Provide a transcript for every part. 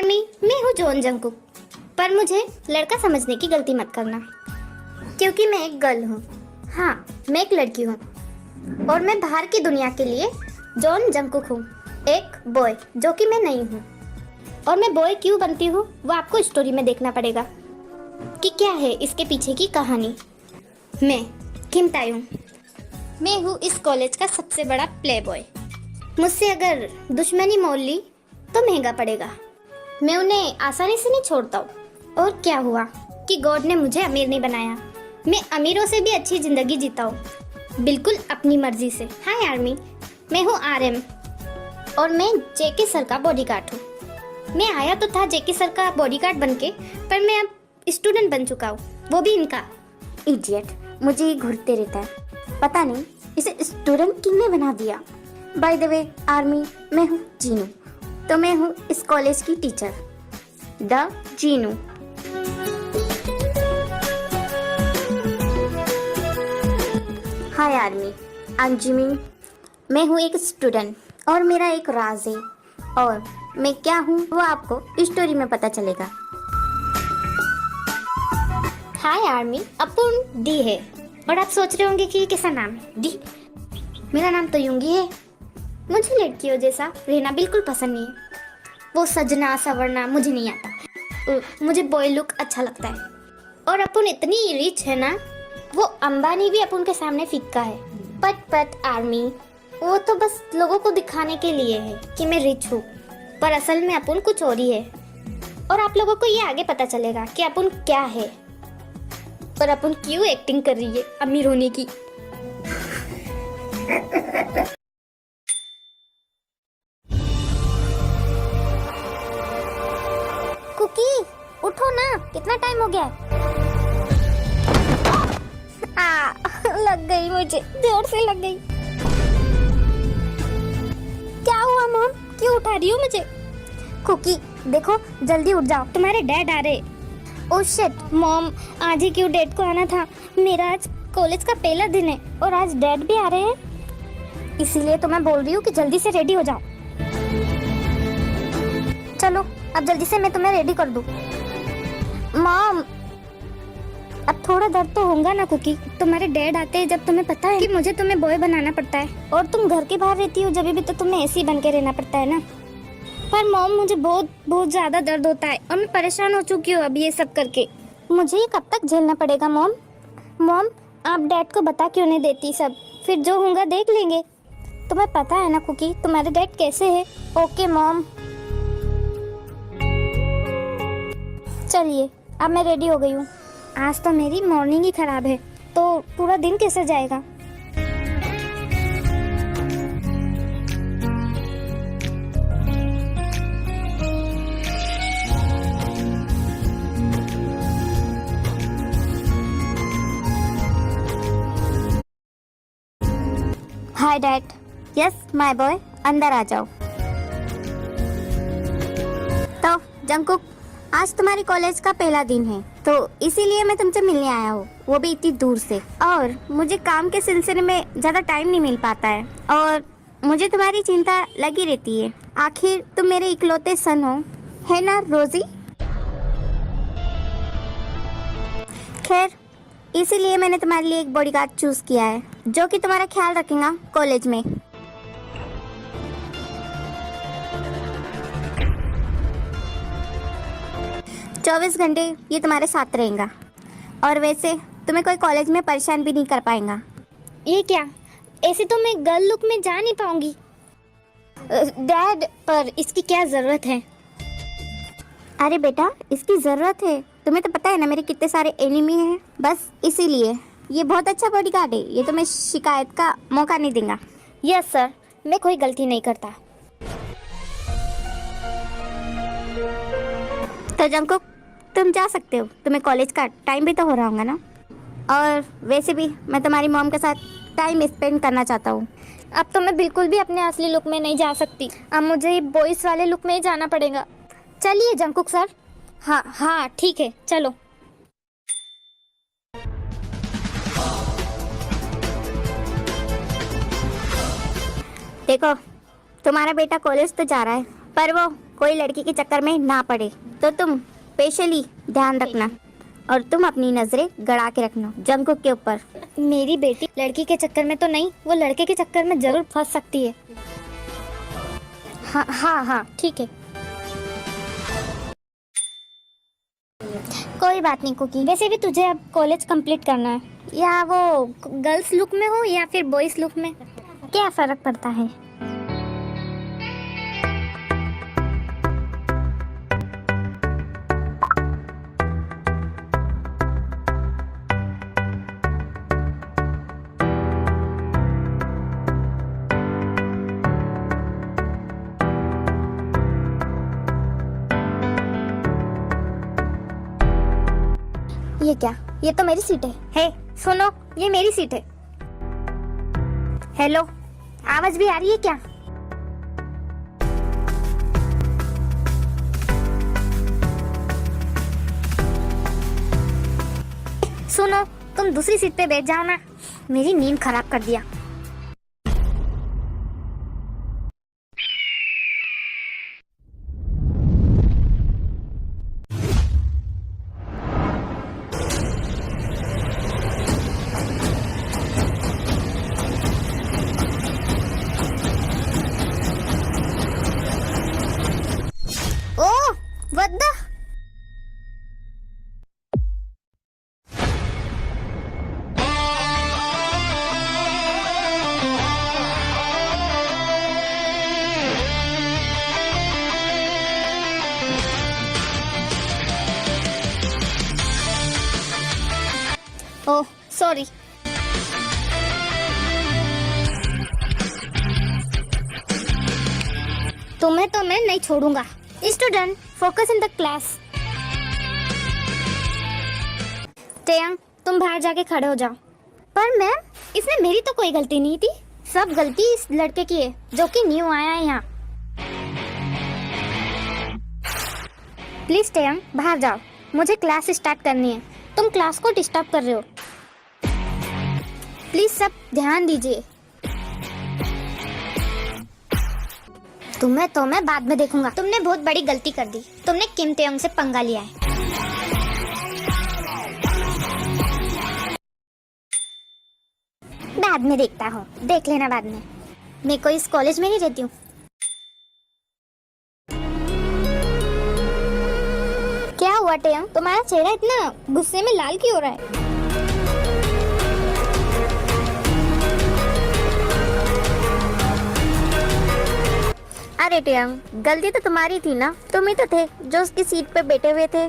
Army, मैं हूँ John Jungkook, पर मुझे लड़का समझने की गलती मत करना, क्योंकि मैं एक गर्ल हूँ। हाँ, मैं एक लड़की हूँ और मैं बाहर की दुनिया के लिए जॉन जंगकुक हूँ, एक बॉय जो कि मैं नहीं हूँ। और मैं बॉय क्यों बनती हूँ वो आपको स्टोरी में देखना पड़ेगा कि क्या है इसके पीछे की कहानी। मैं किम तायुंग, मैं हूँ इस कॉलेज का सबसे बड़ा प्ले बॉय। मुझसे अगर दुश्मनी मोल ली तो महंगा पड़ेगा। मैं उन्हें आसानी से नहीं छोड़ता हूँ। और क्या हुआ कि गॉड ने मुझे अमीर नहीं बनाया। मैं अमीरों से भी अच्छी जिंदगी जीता हूँ, बिल्कुल अपनी मर्जी से। हाय आर्मी, मैं हूँ RM और मैं जेके सर का बॉडीगार्ड हूँ। मैं आया तो था जेके सर का बॉडीगार्ड बनके, पर मैं अब स्टूडेंट बन चुका हूँ, वो भी इनका। इडियट, मुझे ये घूरते रहता है, पता नहीं इसे स्टूडेंट किसने बना दिया। बाय द वे आर्मी, मैं हूँ जीनू, तो मैं हूँ इस कॉलेज की teacher, the Jinu. Hi army, I am Jimmy, मैं हूँ एक स्टूडेंट और मेरा एक राज है, और मैं क्या हूँ वो आपको स्टोरी में पता चलेगा। हाय आर्मी, अपुन डी है और आप सोच रहे होंगे कि ये कैसा नाम है डी। मेरा नाम तो यूंगी है। मुझे लड़कियों जैसा रहना बिल्कुल पसंद नहीं है। वो सजना सवरना मुझे नहीं आता। मुझे बॉय लुक अच्छा लगता है। और अपुन इतनी रिच है ना, वो अंबानी भी अपुन के सामने फीका है। पट आर्मी, वो तो बस लोगों को दिखाने के लिए है कि मैं रिच हूँ, पर असल में अपुन कुछ और ही है। और आप लोगों को ये आगे पता चलेगा कि अपुन क्या है, पर अपुन क्यों एक्टिंग कर रही है अमीर होने की। कुकी, उठो ना, कितना टाइम हो गया। लग गई मुझे, जोर से लग गई। क्या हुआ मॉम, क्यों उठा रही हो मुझे? कुकी देखो, जल्दी उठ जाओ, तुम्हारे डैड आ रहे। ओह शिट मॉम, आज ही क्यों डैड को आना था? मेरा आज कॉलेज का पहला दिन है और आज डैड भी आ रहे हैं, इसीलिए तो मैं बोल रही हूँ कि जल्दी से रेडी हो जाओ। चलो अब जल्दी से मैं तुम्हें रेडी कर दूँ। मॉम अब थोड़ा दर्द तो होगा ना कुकी। तुम्हारे डैड आते हैं जब तुम्हें पता है कि मुझे तुम्हें बॉय बनाना पड़ता है, और तुम घर के बाहर रहती हो जब भी तो तुम्हें ऐसे ही बन के रहना पड़ता है ना। पर मॉम मुझे बहुत बहुत ज्यादा दर्द होता है और मैं परेशान हो चुकी हूँ अब ये सब करके। मुझे ये कब तक झेलना पड़ेगा मॉम? मॉम आप डैड को बता क्यों नहीं देती सब, फिर जो होगा देख लेंगे। तुम्हें पता है ना कुकी तुम्हारे डैड कैसे है। Okay mom. चलिए अब मैं रेडी हो गई हूँ। आज तो मेरी मॉर्निंग ही खराब है, तो पूरा दिन कैसे जाएगा। Hi dad. Yes my boy, अंदर आ जाओ। तो जंकुक, आज तुम्हारी कॉलेज का पहला दिन है, तो इसीलिए मैं तुमसे मिलने आया हूँ, वो भी इतनी दूर से। और मुझे काम के सिलसिले में ज्यादा टाइम नहीं मिल पाता है, और मुझे तुम्हारी चिंता लगी रहती है। आखिर तुम मेरे इकलौते सन हो, है ना रोजी? खैर, इसीलिए मैंने तुम्हारे लिए एक बॉडीगार्ड चूज किया है, जो कि तुम्हारा ख्याल रखेगा कॉलेज में। चौबीस घंटे ये तुम्हारे साथ रहेगा, और वैसे तुम्हें कोई कॉलेज में परेशान भी नहीं कर पाएगा। ये क्या, ऐसे तो मैं गर्ल लुक में जा नहीं पाऊंगी। डैड, पर इसकी क्या जरूरत है? अरे बेटा, इसकी जरूरत है। तुम्हें तो पता है ना मेरे कितने सारे एनिमी हैं, बस इसीलिए ये बहुत अच्छा बॉडीगार्ड है। ये तो मैं शिकायत का मौका नहीं दूंगा। यस सर, मैं कोई गलती नहीं करता। तो जंकुक, तुम जा सकते हो, तुम्हें कॉलेज का टाइम भी तो हो रहा होगा ना। और वैसे भी मैं तुम्हारी मॉम के साथ टाइम स्पेंड करना चाहता हूँ। अब तो मैं बिल्कुल भी अपने असली लुक में नहीं जा सकती, अब मुझे बॉयज वाले लुक में ही जाना पड़ेगा। चलिए जंकुक सर। हाँ ठीक है, चलो। देखो, तुम्हारा बेटा कॉलेज तो जा रहा है, पर वो कोई लड़की के चक्कर में ना पड़े। तो तुम स्पेशली ध्यान रखना और तुम अपनी नजरें गड़ा के रखना जंगकुक के ऊपर। मेरी बेटी लड़की के चक्कर में तो नहीं, वो लड़के के चक्कर में जरूर फंस सकती है। हाँ हाँ हाँ ठीक है, कोई बात नहीं कुकी। वैसे भी तुझे अब कॉलेज कंप्लीट करना है, या वो गर्ल्स लुक में हो या फिर बॉयज लुक में, क्या फर्क पड़ता है। ये क्या, ये तो मेरी सीट है। हे सुनो, ये मेरी सीट है। हेलो, आवाज भी आ रही है क्या? सुनो, तुम दूसरी सीट पे बैठ जाओ ना, मेरी नींद खराब कर दिया। Oh what the? Oh sorry. तुम्हें तो मैं नहीं छोड़ूंगा। Student focus in the class. टेयंग, तुम बाहर जाके खड़े हो जाओ। पर मैम, इसमें मेरी तो कोई गलती नहीं थी, सब गलती इस लड़के की है जो कि न्यू आया है यहाँ। प्लीज टेयंग बाहर जाओ, मुझे क्लास स्टार्ट करनी है। तुम क्लास को डिस्टर्ब कर रहे हो। प्लीज सब ध्यान दीजिए। तुम्हें तो मैं बाद में देखूंगा। तुमने बहुत बड़ी गलती कर दी, तुमने किम टेयंग से पंगा लिया है। बाद में देखता हूँ, देख लेना बाद में। मैं कोई इस कॉलेज में नहीं रहती हूँ। क्या हुआ टेयंग, तुम्हारा चेहरा इतना गुस्से में लाल क्यों हो रहा है? अरे टेयंग, गलती तो तुम्हारी थी ना, तुम ही तो थे जो उसकी सीट पे बैठे हुए थे।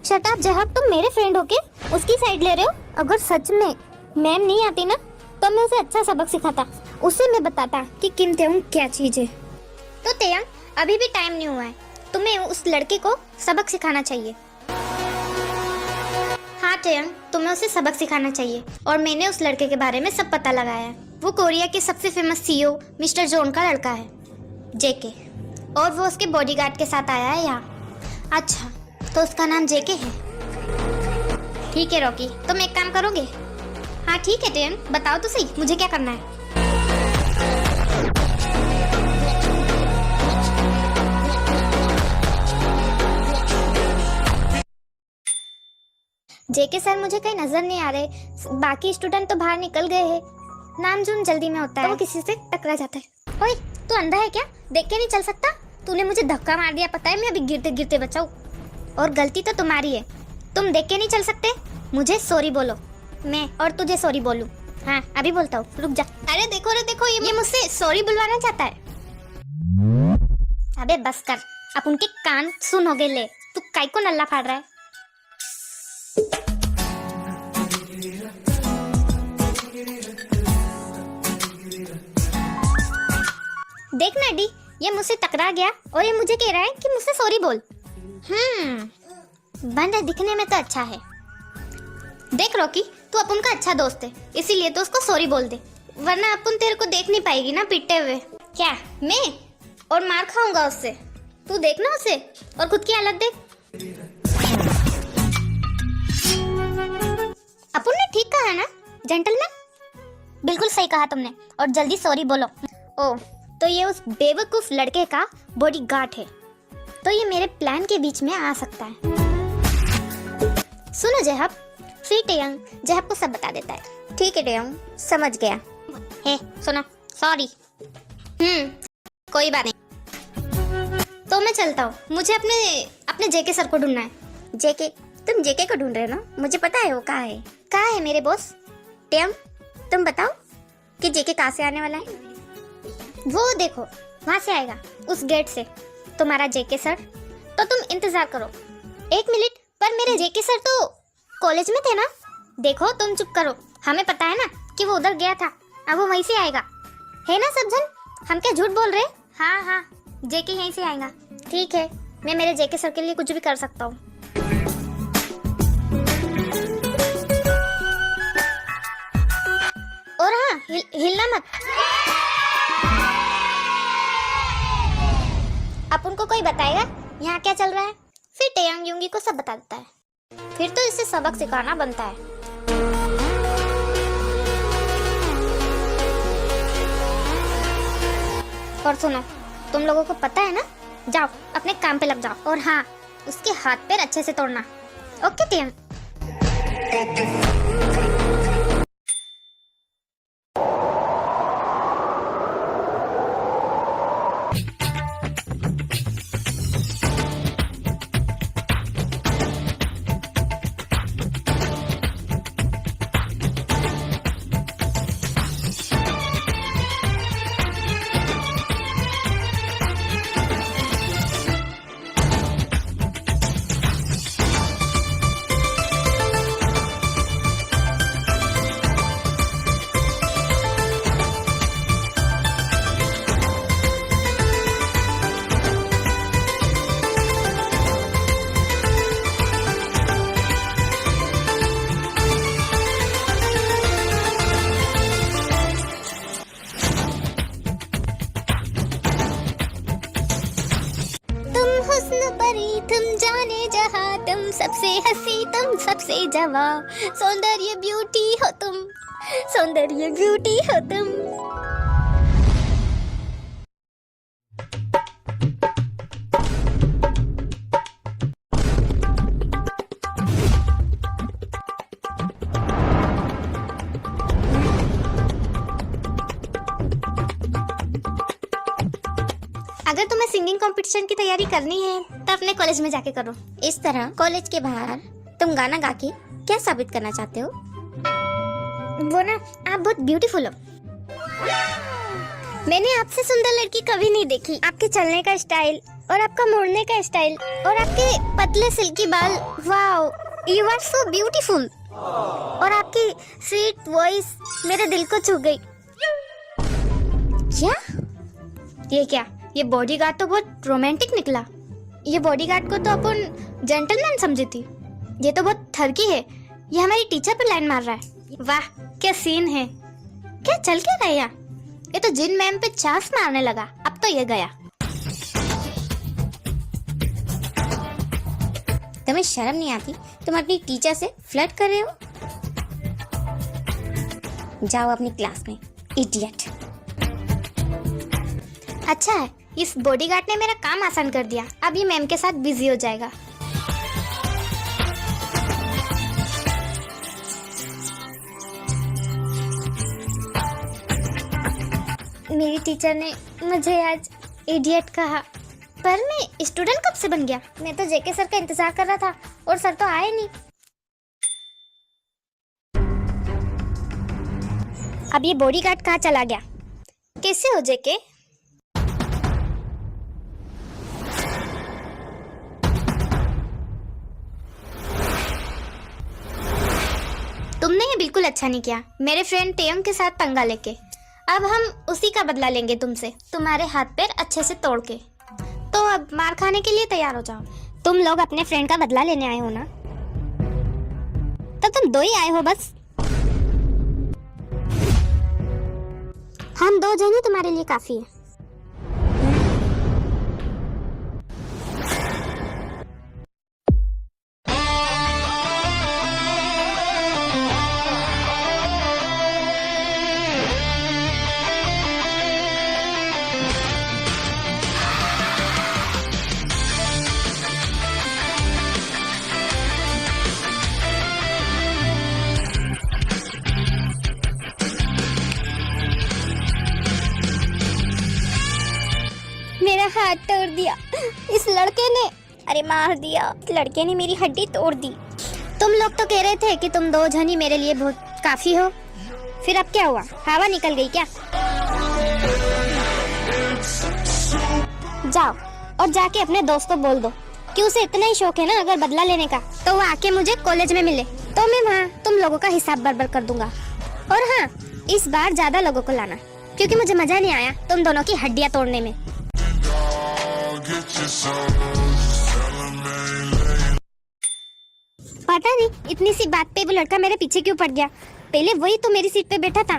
शट अप जहाब, तुम मेरे फ्रेंड होके उसकी साइड ले रहे हो। अगर सच में मैम नहीं आती ना तो मैं उसे अच्छा सबक सिखाता, उसे मैं बताता कि किम टेयंग क्या चीज है। तो टेयंग, अभी भी टाइम नहीं हुआ है, तुम्हें उस लड़के को सबक सिखाना चाहिए। हाँ टेयंग, तुम्हें उसे सबक सिखाना चाहिए। और मैंने उस लड़के के बारे में सब पता लगाया है। वो कोरिया के सबसे फेमस सीईओ मिस्टर जोन का लड़का है, जेके, और वो उसके बॉडीगार्ड के साथ आया है यहाँ। अच्छा, तो उसका नाम जेके है। ठीक है रॉकी, तुम एक काम करोगे? हाँ ठीक है टेयंग, बताओ तो सही मुझे क्या करना है। जेके सर मुझे कहीं नजर नहीं आ रहे, बाकी स्टूडेंट तो बाहर निकल गए हैं। नाम जोन जल्दी में होता है तो वो किसी से टकरा जाता है। ओए, तू अंधा है क्या, देख के नहीं चल सकता? तूने मुझे धक्का मार दिया, पता है मैं अभी गिरते गिरते बचाऊं। और गलती तो तुम्हारी है, तुम देख के नहीं चल सकते। मुझे सॉरी बोलो, मैं और तुझे सॉरी बोलूं? हाँ अभी बोलता हूँ, रुक जा। अरे देखो ये मुझसे सॉरी बुलवाना चाहता है। अबे बस कर, अब उनके कान सुन हो गए। ले, तू काई को नल्ला फाड़ रहा है? देख ना डी, ये मुझसे टकरा गया और ये मुझे कह रहा है कि मुझसे सॉरी बोल। बंदा दिखने में तो अच्छा है। देख रॉकी, तू अपन का अच्छा दोस्त है, इसीलिए तो उसको सॉरी बोल दे, वरना अपन तेरे को देख नहीं पाएगी ना पिटते हुए। क्या मैं? और मार खाऊंगा उससे। तू देखना उसे और खुद की हालत देख। अपन ने ठीक कहा है ना जेंटलमैन? बिल्कुल सही कहा तुमने, और जल्दी सॉरी बोलो। ओ, तो ये उस बेवकूफ लड़के का बॉडीगार्ड है तो ये मेरे प्लान के बीच में आ सकता है। सुनो जहब, फिर टेयंग जहब को सब बता देता है। ठीक है टेयंग, समझ गया। हे सुनो, सॉरी। कोई बात नहीं। तो मैं चलता हूँ, मुझे अपने जेके सर को ढूंढना है। जेके? तुम जेके को ढूंढ रहे हो ना? मुझे पता है वो कहाँ है। कहाँ है मेरे बॉस? टेयंग तुम बताओ कि जेके कहाँ से आने वाला है। वो देखो, वहां से आएगा, उस गेट से तुम्हारा जेके सर। तो तुम इंतजार करो 1 मिनट। पर मेरे जेके सर तो कॉलेज में थे ना। देखो तुम चुप करो, हमें पता है ना कि वो उधर गया था। अब वो वहीं से आएगा, है ना सब जन? हम क्या झूठ बोल रहे? हाँ, जेके यहीं से आएगा। ठीक है, मैं मेरे जेके सर के लिए कुछ भी कर सकता हूँ। और हाँ, हिलना मत। अब उनको कोई बताएगा यहाँ क्या चल रहा है, फिर टेयंग यूंगी को सब बता देता है। फिर तो इससे सबक सिखाना बनता है। और सुनो, तुम लोगों को पता है ना, जाओ अपने काम पे लग जाओ। और हाँ, उसके हाथ पैर अच्छे से तोड़ना। ओके टेयंग? तुम जाने जहां, तुम सबसे हंसी, तुम सबसे जवां, सौंदर्य ब्यूटी हो तुम, सौंदर्य ब्यूटी हो तुम। अगर तुम्हें सिंगिंग कंपटीशन की तैयारी करनी है तो अपने कॉलेज में जाके करो। इस तरह कॉलेज के बाहर तुम गाना गा के क्या साबित करना चाहते हो? वो ना, आप बहुत ब्यूटीफुल हो। मैंने आपसे सुंदर लड़की कभी नहीं देखी। आपके चलने का स्टाइल और आपका मुड़ने का स्टाइल और आपके पतले सिल्की बाल, wow, you are so beautiful. और आपकी स्वीट वॉइस मेरे दिल को छू गई। क्या? ये क्या? ये बॉडीगार्ड तो बहुत रोमांटिक निकला। ये बॉडीगार्ड को तो अपन जेंटलमैन समझी थी, ये तो बहुत ठरकी है। ये हमारी टीचर पे लाइन मार रहा है। वाह क्या सीन है। क्या चल क्या रहा है यहाँ? ये तो जिन मैम पे चांस मारने लगा, अब तो ये गया। तुम्हें शर्म नहीं आती? तुम अपनी टीचर से फ्लर्ट कर रहे हो? जाओ अपनी क्लास में, इडियट। अच्छा है, इस बॉडीगार्ड ने मेरा काम आसान कर दिया। अब ये मैम के साथ बिजी हो जाएगा। मेरी टीचर ने मुझे आज इडियट कहा, पर मैं स्टूडेंट कब से बन गया? मैं तो जेके सर का इंतजार कर रहा था और सर तो आए नहीं। अब ये बॉडीगार्ड कहाँ चला गया? कैसे हो जेके? तुमने ये बिल्कुल अच्छा नहीं किया मेरे फ्रेंड टेयंग के साथ पंगा लेके। अब हम उसी का बदला लेंगे तुमसे, तुम्हारे हाथ पैर अच्छे से तोड़ के। तो अब मार खाने के लिए तैयार हो जाओ। तुम लोग अपने फ्रेंड का बदला लेने आए हो ना, तो तुम 2 ही आए हो बस। हम 2 जन ही तुम्हारे लिए काफी है। हाथ तोड़ दिया इस लड़के ने। अरे मार दिया, लड़के ने मेरी हड्डी तोड़ दी। तुम लोग तो कह रहे थे कि तुम 2 जन ही मेरे लिए बहुत काफी हो, फिर अब क्या हुआ? हवा निकल गई क्या? जाओ और जाके अपने दोस्त को बोल दो कि उसे इतना ही शौक है ना अगर बदला लेने का, तो वो आके मुझे कॉलेज में मिले, तो मैं वहाँ तुम लोगों का हिसाब बराबर कर दूंगा। और हाँ, इस बार ज्यादा लोगों को लाना, क्योंकि मुझे मजा नहीं आया तुम दोनों की हड्डियाँ तोड़ने में। पता नहीं इतनी सी बात पे वो लड़का मेरे पीछे क्यों पड़ गया। पहले वही तो मेरी सीट पे बैठा था।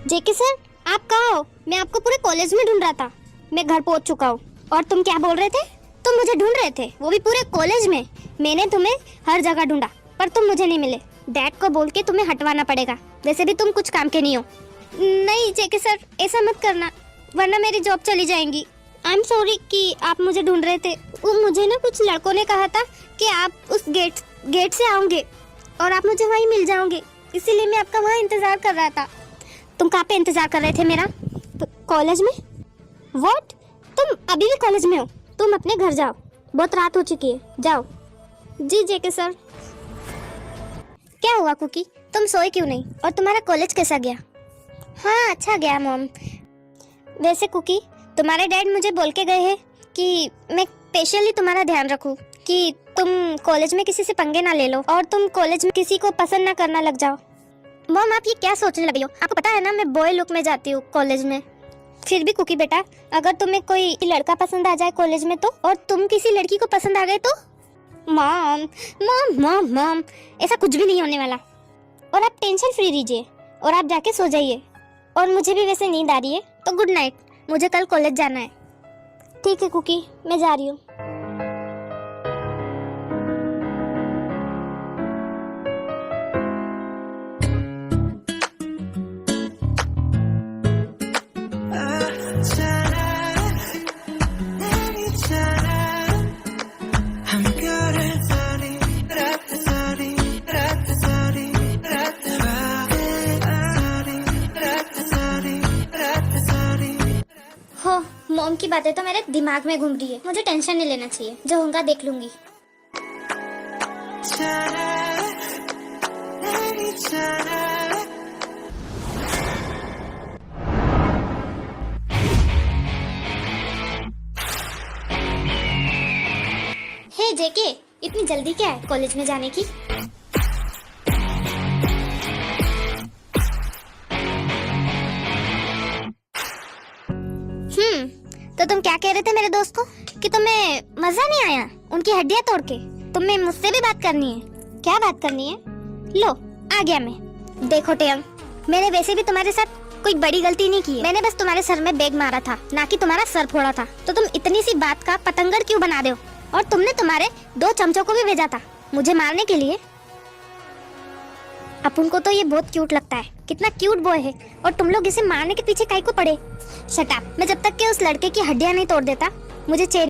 जेके सर, आप कहाँ हो? मैं आपको पूरे कॉलेज में ढूंढ रहा था। मैं घर पहुंच चुका हूँ। और तुम क्या बोल रहे थे? तुम मुझे ढूंढ रहे थे, वो भी पूरे कॉलेज में। मैंने तुम्हें हर जगह ढूंढा पर तुम मुझे नहीं मिले। डैड को बोल के तुम्हें हटवाना पड़ेगा, वैसे भी तुम कुछ काम के नहीं हो। नहीं जेके सर, ऐसा मत करना वरना मेरी जॉब चली जाएगी। आई एम सॉरी कि आप मुझे ढूंढ रहे थे। वो मुझे ना कुछ लड़कों ने कहा था कि आप उस गेट से आओगे और आप मुझे वहीं मिल जाओगे, इसीलिए मैं आपका वहाँ इंतजार कर रहा था। तुम कहाँ पे इंतजार कर रहे थे मेरा? तो कॉलेज में। व्हाट? तुम अभी भी कॉलेज में हो? तुम अपने घर जाओ, बहुत रात हो चुकी है, जाओ। जी जेके सर। क्या हुआ कुकी, तुम सोए क्यों नहीं? और तुम्हारा कॉलेज कैसा गया? हाँ अच्छा गया मॉम। वैसे कुकी, तुम्हारे डैड मुझे बोल के गए हैं कि मैं स्पेशली तुम्हारा ध्यान रखूं कि तुम कॉलेज में किसी से पंगे ना ले लो और तुम कॉलेज में किसी को पसंद ना करना लग जाओ। मॉम आप ये क्या सोचने लगी हो? आपको पता है ना मैं बॉय लुक में जाती हूँ कॉलेज में। फिर भी कुकी बेटा, अगर तुम्हें कोई लड़का पसंद आ जाए कॉलेज में तो, और तुम किसी लड़की को पसंद आ गए तो? मॉम मॉम मॉम मॉम, ऐसा कुछ भी नहीं होने वाला। और आप टेंशन फ्री रहिए और आप जाके सो जाइए। और मुझे भी वैसे नींद आ रही है, तो गुड नाइट, मुझे कल कॉलेज जाना है। ठीक है कुकी, मैं जा रही हूँ। हो, मॉम की बातें तो मेरे दिमाग में घूम रही है। मुझे टेंशन नहीं लेना चाहिए, जो होगा देख लूंगी। हे जेके, इतनी जल्दी क्या है कॉलेज में जाने की? तो तुम क्या कह रहे थे मेरे दोस्त को कि तुम्हें मजा नहीं आया उनकी हड्डियां तोड़ के? तुम्हें मुझसे भी बात करनी है? क्या बात करनी है? लो आ गया मैं। देखो टेयंग, मैंने वैसे भी तुम्हारे साथ कोई बड़ी गलती नहीं की है। मैंने बस तुम्हारे सर में बैग मारा था, ना कि तुम्हारा सर फोड़ा था। तो तुम इतनी सी बात का पतंगड़ क्यों बना दो? और तुमने तुम्हारे 2 चमचों को भी भेजा था मुझे मारने के लिए। अपन को तो ये बहुत क्यूट लगता है, कितना क्यूट बॉय है, और तुम लोग इसे मारने के पीछे काहे को पड़े? Shut up. मैं जब तक कि उस लड़के की हड्डियां नहीं तोड़ देता मुझे चैन